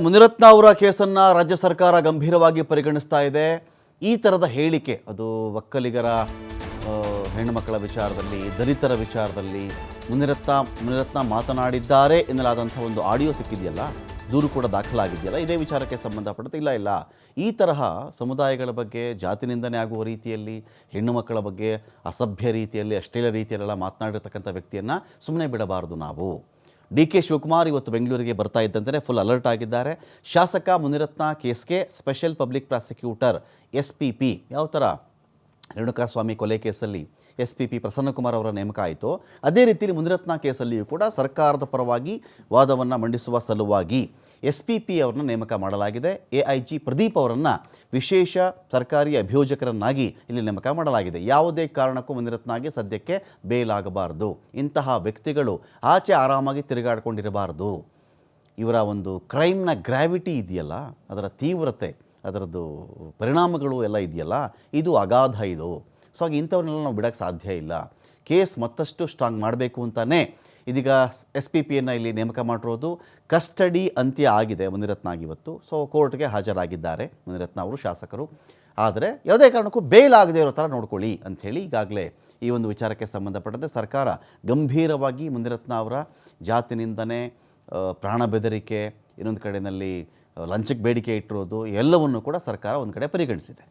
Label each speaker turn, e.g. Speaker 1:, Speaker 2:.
Speaker 1: ಮುನಿರತ್ನ ಅವರ ಕೇಸನ್ನು ರಾಜ್ಯ ಸರ್ಕಾರ ಗಂಭೀರವಾಗಿ ಪರಿಗಣಿಸ್ತಾ ಇದೆ. ಈ ಥರದ ಹೇಳಿಕೆ ಅದು ಒಕ್ಕಲಿಗರ ಹೆಣ್ಣುಮಕ್ಕಳ ವಿಚಾರದಲ್ಲಿ, ದಲಿತರ ವಿಚಾರದಲ್ಲಿ ಮುನಿರತ್ನ ಮಾತನಾಡಿದ್ದಾರೆ ಎನ್ನಲಾದಂಥ ಒಂದು ಆಡಿಯೋ ಸಿಕ್ಕಿದೆಯಲ್ಲ, ದೂರು ಕೂಡ ದಾಖಲಾಗಿದೆಯಲ್ಲ, ಇದೇ ವಿಚಾರಕ್ಕೆ ಸಂಬಂಧಪಟ್ಟಂತೆ ಇಲ್ಲ ಈ ತರಹ ಸಮುದಾಯಗಳ ಬಗ್ಗೆ ಜಾತಿ ನಿಂದನೆ ಆಗುವ ರೀತಿಯಲ್ಲಿ, ಹೆಣ್ಣು ಮಕ್ಕಳ ಬಗ್ಗೆ ಅಸಭ್ಯ ರೀತಿಯಲ್ಲಿ, ಅಶ್ಲೀಲ ರೀತಿಯಲ್ಲೆಲ್ಲ ಮಾತನಾಡಿರ್ತಕ್ಕಂಥ ವ್ಯಕ್ತಿಯನ್ನು ಸುಮ್ಮನೆ ಬಿಡಬಾರದು ನಾವು. ಡಿ.ಕೆ. ಶಿವಕುಮಾರ್ ಇವತ್ತು ಬೆಂಗಳೂರಿಗೆ ಬರ್ತಾ ಇದ್ದಂತೆ ಫುಲ್ ಅಲರ್ಟ್ ಆಗಿದ್ದಾರೆ. ಶಾಸಕ ಮುನಿರತ್ನ ಕೇಸ್ಗೆ ಸ್ಪೆಷಲ್ ಪಬ್ಲಿಕ್ ಪ್ರಾಸಿಕ್ಯೂಟರ್ SPP ಯಾವ ಥರ ರೇಣುಕಾಸ್ವಾಮಿ ಕೊಲೆ ಕೇಸಲ್ಲಿ SPP ಪ್ರಸನ್ನಕುಮಾರ್ ಅವರ ನೇಮಕ ಆಯಿತು, ಅದೇ ರೀತಿಯಲ್ಲಿ ಮುನಿರತ್ನ ಕೇಸಲ್ಲಿಯೂ ಕೂಡ ಸರ್ಕಾರದ ಪರವಾಗಿ ವಾದವನ್ನು ಮಂಡಿಸುವ ಸಲುವಾಗಿ SPP ಅವರನ್ನು ನೇಮಕ ಮಾಡಲಾಗಿದೆ. AIG ಪ್ರದೀಪ್ ಅವರನ್ನು ವಿಶೇಷ ಸರ್ಕಾರಿ ಅಭಿಯೋಜಕರನ್ನಾಗಿ ಇಲ್ಲಿ ನೇಮಕ ಮಾಡಲಾಗಿದೆ. ಯಾವುದೇ ಕಾರಣಕ್ಕೂ ಮುನಿರತ್ನಗೆ ಸದ್ಯಕ್ಕೆ ಬೇಲ್ ಆಗಬಾರ್ದು. ಇಂತಹ ವ್ಯಕ್ತಿಗಳು ಆಚೆ ಆರಾಮಾಗಿ ತಿರುಗಾಡಿಕೊಂಡಿರಬಾರ್ದು. ಇವರ ಒಂದು ಕ್ರೈಮ್ನ ಗ್ರಾವಿಟಿ ಇದೆಯಲ್ಲ, ಅದರ ತೀವ್ರತೆ, ಅದರದ್ದು ಪರಿಣಾಮಗಳು ಎಲ್ಲ ಇದೆಯಲ್ಲ, ಇದು ಅಗಾಧ ಇದು. ಸೊ ಹಾಗೆ ಇಂಥವ್ರನ್ನೆಲ್ಲ ನಾವು ಬಿಡೋಕ್ಕೆ ಸಾಧ್ಯ ಇಲ್ಲ. ಕೇಸ್ ಮತ್ತಷ್ಟು ಸ್ಟ್ರಾಂಗ್ ಮಾಡಬೇಕು ಅಂತಲೇ ಇದೀಗ SPPಯನ್ನು ಇಲ್ಲಿ ನೇಮಕ ಮಾಡಿರೋದು. ಕಸ್ಟಡಿ ಅಂತ್ಯ ಆಗಿದೆ ಮುನಿರತ್ನಾಗಿ ಇವತ್ತು. ಸೊ ಕೋರ್ಟ್ಗೆ ಹಾಜರಾಗಿದ್ದಾರೆ ಮುನಿರತ್ನ ಅವರು, ಶಾಸಕರು. ಆದರೆ ಯಾವುದೇ ಕಾರಣಕ್ಕೂ ಬೇಲ್ ಆಗದೆ ಇರೋ ಥರ ನೋಡ್ಕೊಳ್ಳಿ ಅಂಥೇಳಿ ಈಗಾಗಲೇ ಈ ಒಂದು ವಿಚಾರಕ್ಕೆ ಸಂಬಂಧಪಟ್ಟಂತೆ ಸರ್ಕಾರ ಗಂಭೀರವಾಗಿ ಮುನಿರತ್ನ ಅವರ ಜಾತಿ ನಿಂದನೆ, ಪ್ರಾಣ ಬೆದರಿಕೆ, ಇನ್ನೊಂದು ಕಡೆಯಲ್ಲಿ ಲಂಚಕ್ಕೆ ಬೇಡಿಕೆ ಇಟ್ಟಿರೋದು ಎಲ್ಲವನ್ನು ಕೂಡ ಸರ್ಕಾರ ಒಂದು ಕಡೆ ಪರಿಗಣಿಸಿದೆ.